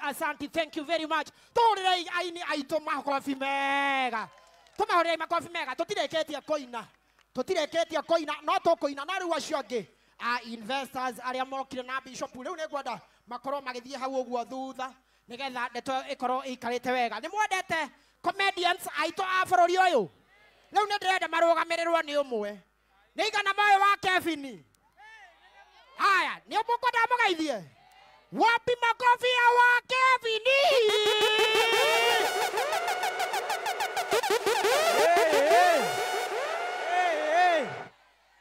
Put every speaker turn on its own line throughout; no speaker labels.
Asante, thank you very much. Tore aini aito makofi mega. Tuma hore makofi mega. Tutireketia koina. No to koina na riwa cionge. Investors aria mokire na bishop riu ne gwenda makoro magithie hau uguo thutha nigetha ndeto ikoro ikarite wega. Ni mwendete comedians aito a bururi uyu. Riu ne ndirenda marugamirirwo ni umwe. Ni igana moyo wa Kevin. Haya, ni umuko ndamugeithie. Wapi makofi ya wa Kevin?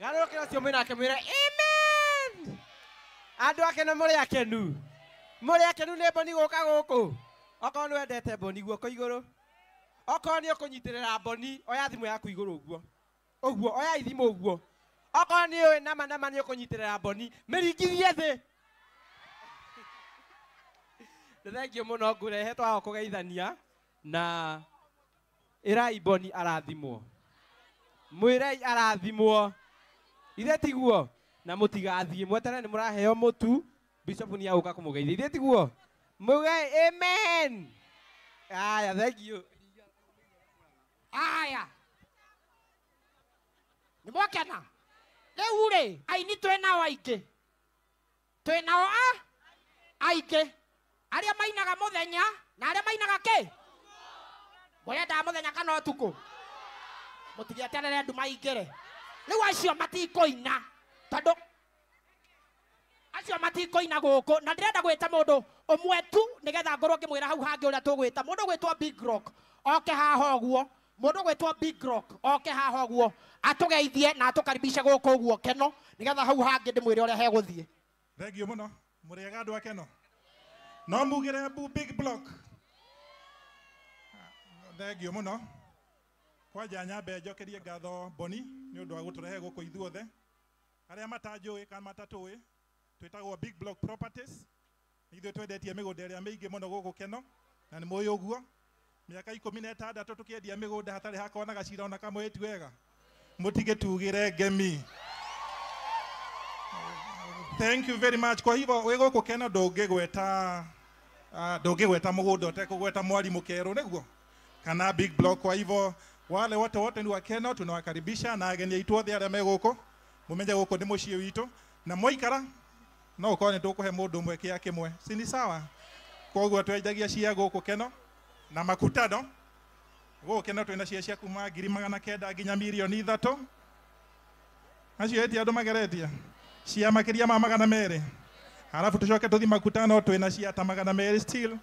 Garo kira cio mwina akemwira amen. Andu ake na muri akenu. Muri akenu ne boni guka guku. Oko no endete boni guoko iguru. Oko ni ukunyitirira boni oya thimu yaku iguru uguo. Uguo oya ithimu uguo. Oko ni we nama ni ukunyitirira boni. Meringithie thi. Thank you muno ngurehe twa kugeithania na irai boni arathimwo. Mwirei arathimwo. Ithe tiguo na mutigathie mwetana ni muraheo mutu bishop ni auka kumugeithia. Ithe tiguo. Muge amen. Aya, thank you.
Aya. Ni mwakena. Riu ri aini twena waingi. Twena aike. Aria mainaga muthenya na aria mainaga ki? Mwenda muthenya kana utuku. Mutigiaterere ndu maingire. Riu acio matikoina tondu acio matikoina guku na ndirenda gwita mundu umwe tu nigetha ngorwo ngimwira hau hangi uria tugwita mundu gwitwa Big Rock oke haha uguo mundu gwitwa Big Rock oke haha uguo atugeithie na atukaribisha guku uguo keno nigetha hau hangi ndimwire uria heguthie.
Thank you muno muriega andu akeno. No mugire Big Block. Thank you muno. Kwaja nyambe njokerie ngatho Boni ni undu wa guturehe guku ithuothe. Aria matanjui kana matatui twitagwo Big Block Properties. Ithuĩ twendetie mĩgũnda ĩrĩa mĩingĩ mũno gũkũ Keno na nĩ mũĩ ũguo. Mĩaka 16 tũkĩendia mĩgũnda hatarĩ hakona gacira ona kamwe ti wega. Mũtigĩtugĩre ngemi. Thank you very much. Kwa hivyo wĩ gũkũ Keno ndũngĩgweta mũgũnda ũtekũgweta mwarimũ Kerũ nĩguo kana Big Block. Kwa hivyo wale wote ni wa Keno tunawakaribisha na ageni aitũ othe arĩa me gũkũ mumenye gũkũ nĩ mũciĩ witũ na mwaikara no ukorwo nĩ tũkũhe mũndũ ũmwe kĩa kĩmwe si ni sawa. Koguo twendagia cia gũkũ Keno na makutano gũkũ Keno twĩna cia cia kuma 900 nginya 3,000,000 acio eti andũ mageretia cia makĩria ma 200. Halafu tucoke tuthi makutano twĩna cia ta 200 still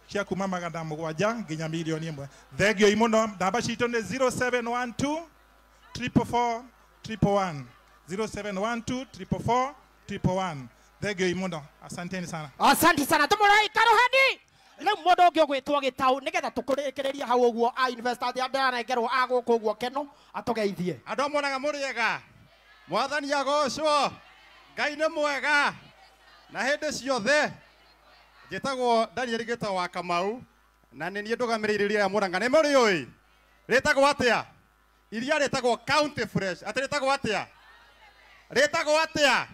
cia kuma 700 nginya 1,000,000. Thegio imuno namba citũ nĩ 0712 444 111 0712 444 111. Thegio imuno. Asanteni sana.
Asante sana. Tumurai karuhani. Riu mundu ungi ugwitwo Gitau nigetha tukurikireria hau uguo a investor ya ndana ngerwo aguku uguo Keno atugeithie.
Andu monaga muriega. Mwathani agocwo. Ngai nĩ mwega. Na hĩndĩ ciothe njĩtagwo Daniel Gitau wa Kamau na nĩ niĩ ndũgamĩrĩire iria rĩa Mũrang'a. Nĩ mũrĩũĩ rĩtagwo atĩa? Iria rĩtagwo County Fresh. Atĩ rĩtagwo atĩa? Rĩtagwo atĩa?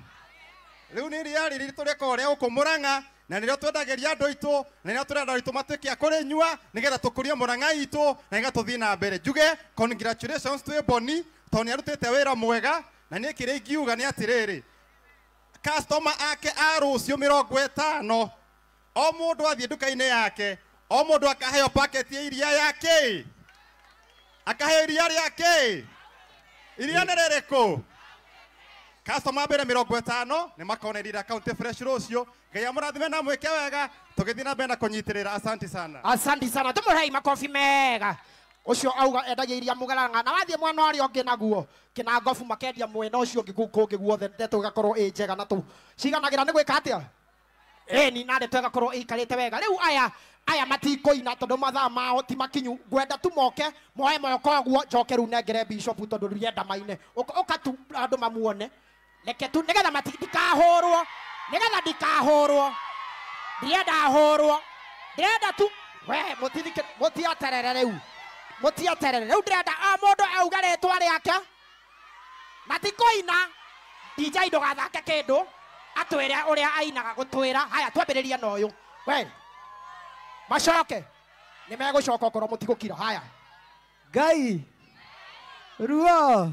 Rĩu nĩ iria rĩrĩ tũrĩkorwo rĩa gũkũ Mũrang'a na nĩrĩo twendagĩria andũ aitũ na nĩrĩo tũrenda andũ aitũ matuĩke a kũrĩnyua nĩgetha tũkũrie Mũrang'a itũ na nĩgetha tũthiĩ na mbere. Njuge congratulations twĩ Boni tondũ nĩarutĩte wĩra mwega na niĩ kĩrĩa ingiuga nĩ atĩrĩrĩ customer ake a rũciũ 50 o mũndũ athiĩ nduka-inĩ yake o mũndũ akaheo packet ya iria yake akaheo iria rĩake iria nĩ rĩrĩkũ customer mbere 50 nĩ makona iria County Fresh rũciũ. Ngai amũrathime na mwĩke wega tũgĩthiĩ na mbere na kũnyitĩrĩra. Asante sana.
Asante sana. Tumurei makofi mega. Ucio auga endagia iria Mũrang'a na wathiĩ mwana ũrĩa ũngĩ naguo kina ngobu makendia mwena ũcio ũngĩ kũngĩ guothe ndeto igakorwo ĩ njega na tu ciganagĩra nĩ gwĩka atĩa ni na ndeto igakorwo ĩikarĩte wega. Rĩu aya aya matikoina tondu mathaa mao ti makinyu ngwenda tu moke moe moko guo njoke riu nengere bishop tondu ndienda maine uka tu andu mamuone reke tu nigetha ndikahurwo nigetha ndikahurwo ndienda hurwo ndienda tu we mutiaterere riu ndienda mundu auga ritwa riake na tikoina DJ ndugathake kindu atwire uria ainaga gutwira haya twambiriria na uyu we macoke nä megå coka korwo må tigå kira haya
Ngai ruo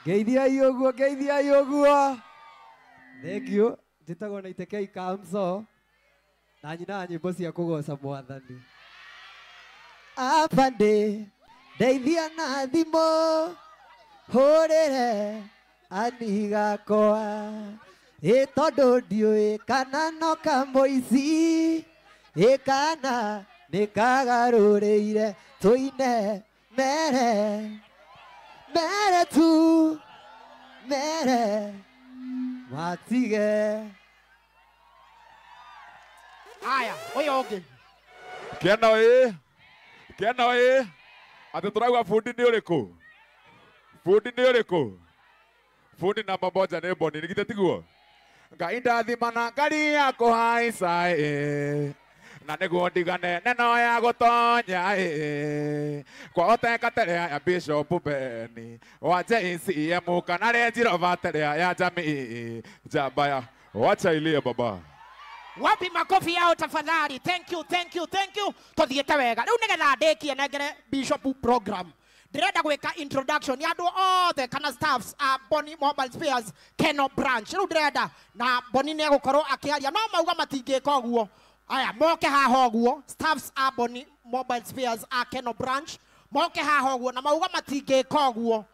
ngeithiai å guo thank you njĩtagwo na itekei kamso na nyina nyĩmbo cia kũgoca mwathani aba ndĩ ndeithia na thimũ hũrĩre ani gakwa tondũ ndiũĩ kana no kamũici ikana nikagarũrĩire tũine mere tu mere matige
haya ũyũ ũngĩ
kena ĩ atĩ tũrauga bundi nĩ ũrĩkũ bundi namba moja nĩ Boni nĩ githĩ tiguo Ngai ndathimana ngari ya kũhaica na nĩguo ndigane neno ya gũtonya kwahoteka terea ya Bishop Beni wa JCM kana Renjirova terea ya jamii jambaya wacha ilie baba
wapi makofi yao tafadhali thank you tuthiĩte wega rĩu nĩgetha ndĩkie nengere Bishop program ndĩrenda gwĩka introduction ya andũ othe kana staffs a Boni Mobile Spares Keno branch rĩu ndĩrenda na Boni nĩ egũkorwo akĩaria no mauga matingĩka ũguo aya moke haha ũguo staffs a Boni Mobile Spares a Keno branch moke haha ũguo na mauga matingĩka ũguo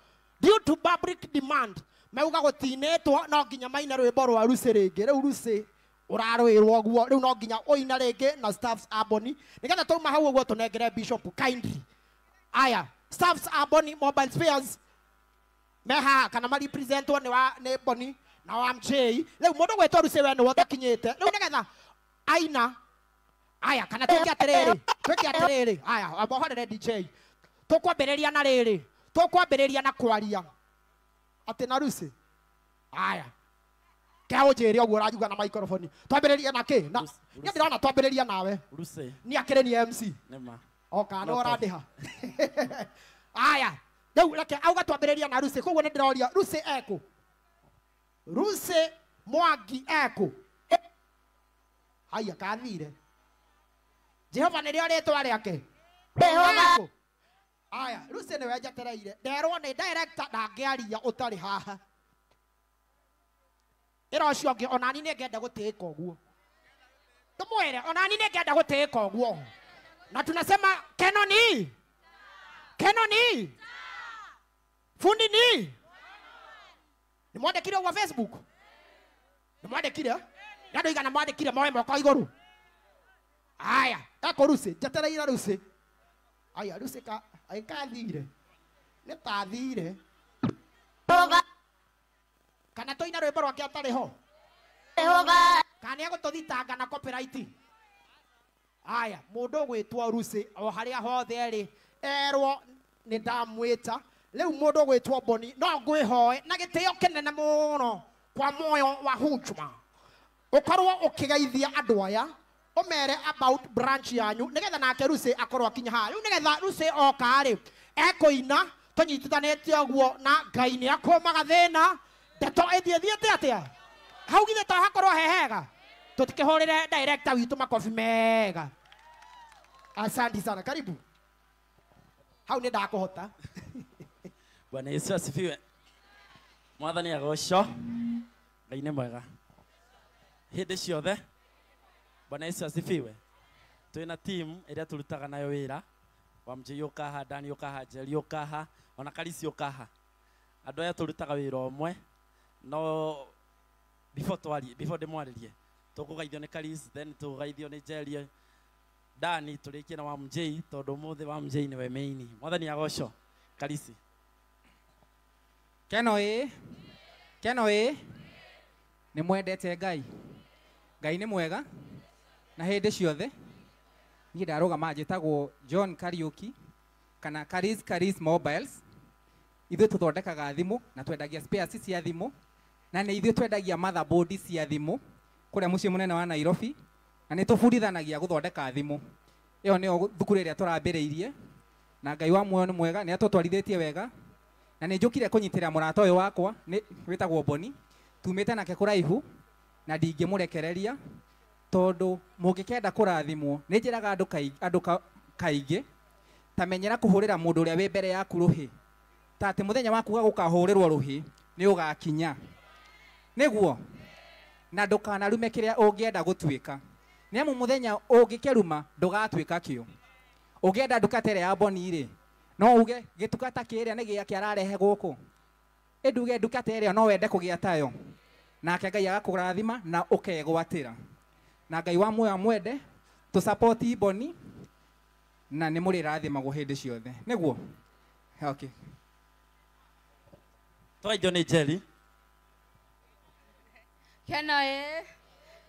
due to public demand mauga gũtinĩtwo no nginya maina rwĩmbo rwa Lucy rĩngĩ rĩu Lucy ũrarwĩrwo ũguo rĩu no nginya ũina rĩngĩ na staffs a Boni nĩgetha tũma hau ũguo tũnengere Bishop kindly aya staffs a Boni Mobile Spares meha kana marepresentwo nĩ Boni na wa MJ rĩu mũndũ gwĩtwo Lucy we nĩ wotakinyĩte rĩu nĩgetha aina aya kana twĩke atĩrĩrĩ aya abohorere DJ tũkwambĩrĩria na rĩrĩ tũkwambĩrĩria na kwaria atĩ na Lucy aya keũnjĩre ũguo ũranjuga na microphone twambĩrĩrie na kĩ na niĩ ndĩrona twambĩrĩria nawe
Lucy
niĩ akĩrĩ ni MC
nema
oka no ũrandĩha aya rĩu reke auga twambĩrĩria na Lucy koguo nĩ ndĩroria Lucy ekũ Lucy Mwangi ekũ haya kathire Jehova nĩrĩo rĩtwa rĩake Jehova aya Lucy nĩwe njetereire nderwo nĩ director ndangĩaria ũtarĩ haha ĩra ũcio ũngĩ onani nĩngenda gũtĩĩka ũguo tũmwĩre onani nĩngenda gũtĩĩka ũguo na tunasema Keno ni fundi ni mwandĩkire ũguo Facebook mwandĩkire andũ igana mwandĩkire moe moko igũrũ aya eko Lucy njetereire Lucy aya Lucy kathire nĩ tathire kana tũina rwĩmbo rwake atarĩ ho kana nĩ egũtũthitanga na copyright aya mũndũ gwĩtwo Lucy o harĩa hothe erĩ erwo nĩ ndamwĩta rĩu mũndũ gwĩtwo Boni no ngwĩhoe na gĩtĩo kĩnene mũno kwa moyo wa hujuma ũkorwo ũkĩgeithia andũ aya ũmere about branch yanyu nĩgetha nake Lucy akorwo akinya haha rĩu nĩgetha Lucy oka-rĩ ekũina tũnyitithanĩtie ũguo na Ngai nĩ akũmaga thĩna ndeto ĩthiĩthiĩte atĩa hau githĩ to hakorwo hehega tũtikĩhũrĩre director witũ makobi mega asante sana karibu hau nĩ ndakũhota
Bwana Yesu asifiwe mwathani agocwo Ngai nĩ mwega hĩndĩ ciothe Bwana Yesu asifiwe twĩna team ĩrĩa tũrutaga nayo wĩra wa MJ ũkaha Dani ũkaha Jerry ũkaha ona Kalisi ũkaha andũ aya tũrutaga wĩra ũmwe no before ndĩmwarĩrie tũkũgeithio nĩ Kalisi then tũgeithio nĩ Jerry Dani tũrĩkie na wa MJ tondũ mũthĩ wa MJ nĩwe main mwathani agocwo Kalisi
Keno ĩ nĩ mwendete Ngai nĩ mwega na hĩndĩ ciothe niĩ ndarũgama njĩtagwo John Kariuki kana Karis Mobiles. Ithuĩ tũthondekaga thimũ na twendagia spares cia thimũ, na nĩ ithuĩ twendagia motherboard cia thimũ kũrĩa mũciĩ mũnene wa Nairobi, na nĩ tũbundithanagia gũthondeka thimũ. Ĩyo nĩyo thukuru ĩrĩa tũrambĩrĩirie, na Ngai wa muoyo nĩ mwega, nĩ atũtwarithĩtie wega, na nĩ njũkire kũnyitĩrĩra mũrata ũyũ wakwa wĩtagwo Boni, tumĩte nake kũraihu na ndingĩmũrekereria, tondũ mũngĩkenda kũrathimwo nĩ njĩraga andũ kaingĩ ta menyera kũhũrĩra mũndũ ũrĩa wĩ mbere yaku rũhĩ, ta atĩ mũthenya waku wa gũkahũrĩrwo rũhĩ nĩ ũgakinya, nĩguo na ndũkanarume kĩrĩa ũngĩenda gũtuĩka, nĩ amu mũthenya ũngĩkeruma ndũgatuĩka kĩo. Ũngĩenda nduka tere ya Boni rĩ, no uge gĩtuka ta kĩrĩa nĩ gĩake ararehe gũkũ, ĩnduge nduka tere no wende kũgĩa tayo, nake Ngai agakũrathima na ũkegwatĩra. Na Ngai wa muoyo amwende, tu support Boni na nĩ mũrĩrathimagwo hĩndĩ ciothe, nĩguo. Okay.
Twaitwo nĩ Jerry.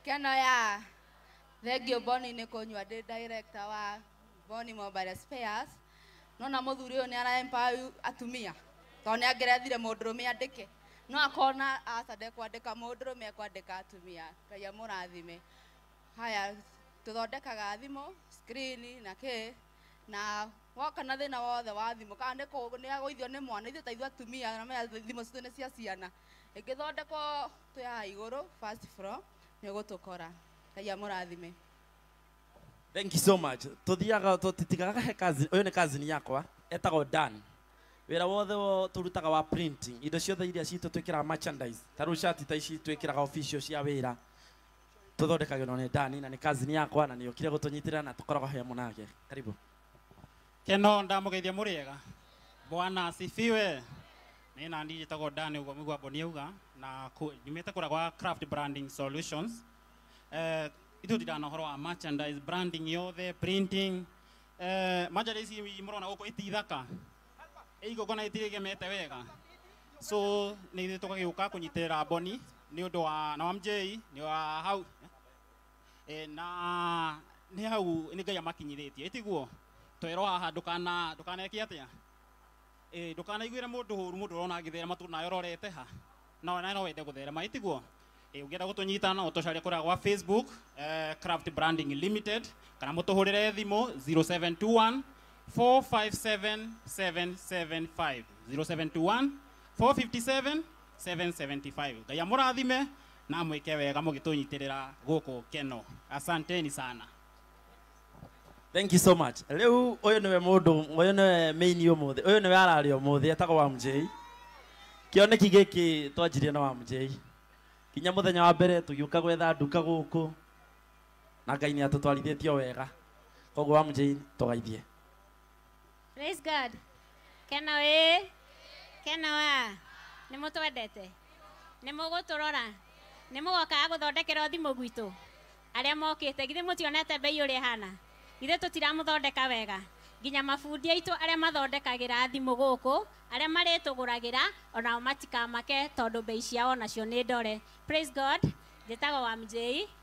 Keno ya thengio Boni nĩ kũnyua ndĩ director wa Boni Mobile Spares. Nona mũthuri ũyũ nĩ ara-empower atumia, tondũ nĩ angĩrethire mũndũrũme andĩke, no akona aca ndekwandĩka mũndũrũme ekwandĩka atumia. Ngai amũrathime. Haya, tũthondekaga thimũ, screen na kĩ, na woka na thĩna wothe wa thimũ kana nĩ agũithio nĩ mwana, ithuĩ ta ithuĩ atumia na maya thimũ citũ nĩ cia ciana, ĩngĩthondekwo twĩ haha igũrũ first floor nĩ ũgũtũkora. Ngai amũrathime.
Thank you so much. Tuthiaga tutitigaga he kazi, uyu ni cousin yakwa etagwo Dan. Wira wothe turutaga wa printing, indo ciothe iria citũ twĩkĩraga merchandise, ta rĩu shati ta ici twĩkĩraga official cia wĩra, tuthondekagĩrwo nĩ Dan na nĩ cousin yakwa na nĩ okire gũtũnyitĩrĩra na tũkoragwo hamwe nake. Karibu.
Keno ndamugeithia mũrĩega. Bwana asifiwe. Nĩ na ndĩ njĩtagwo Dan ũguo mĩgwa Boni auga, na nyumĩte kũrĩa gwa Craft Branding Solutions. Ithuĩ ndana ũhoro wa merchandise branding yothe, printing, merchandise mũrona gũkũ itithaka igongona itigemete wega, so nĩ ithuĩ tũgagĩũka kũnyitĩrĩra Boni nĩ ũndũ wa na MJ nĩ wa hau na nĩ hau nĩ Ngai amakinyithĩtie itiguo twero haha ndũkaneke atĩa ndũkanaiguĩre mũndũ hũru, mũndũ ũrona agĩtherema tu nayo ũrorete ha no wende gũtherema itiguo. Ũngĩenda gũtũnyita no ũtũcarie kũrĩa gwa Facebook Craft Branding Limited, kana mũtũhũrĩre thimũ 0721 457 775 0721 457 775. Ngai amũrathime na mwĩke wega mũgĩtũnyitĩrĩra gũkũ Keno. Asanteni sana.
Thank you so much. Rĩu ũyũ nĩwe mũndũ, ũyũ nĩwe main ũmũthĩ, ũyũ nĩwe araria ũmũthĩ etagwo wa MJ. Kĩoneki gĩkĩ twanjirie na wa MJ. Kinya mũthenya wa mbere tũgĩũka gwetha nduka gũkũ na Ngai nĩ atũtwarithĩtie wega, koguo wa MJ tũgeithie.
Praise God. Keno nĩ mũtwendete, nĩ mũgũtũrora, nĩ mũgoka gũthondekera thimũ gwitũ. Arĩa mokĩte githĩ mũtionete bei ũrĩa hana, githĩ tũtiramũthondeka wega, nginya mabundi aitũ arĩa mathondekagĩra thimũ gũkũ, arĩa marĩtũgũragĩra onao matikamake tondũ bei ciao nacio nĩ ndore. Praise God. Njĩtagwo wa MJ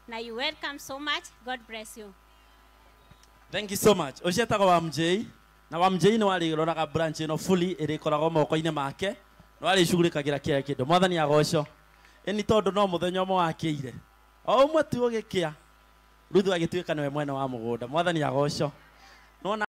na you welcome so much. God bless you.
Thank you so much. Ũcio etagwo wa MJ na wa MJ nĩ warĩroraga branch ĩno fully ĩrĩ koragwo moko-inĩ make, nĩ warĩcugurĩkagĩra kĩrĩa kĩndũ. Mwathani agocwo. Ĩni tondũ no mũthenya ũmwe wakĩire o ũmwe tu ũgĩkĩa rĩu agĩtuĩka nĩwe mwene wa mũgũnda. Mwathani agocwo.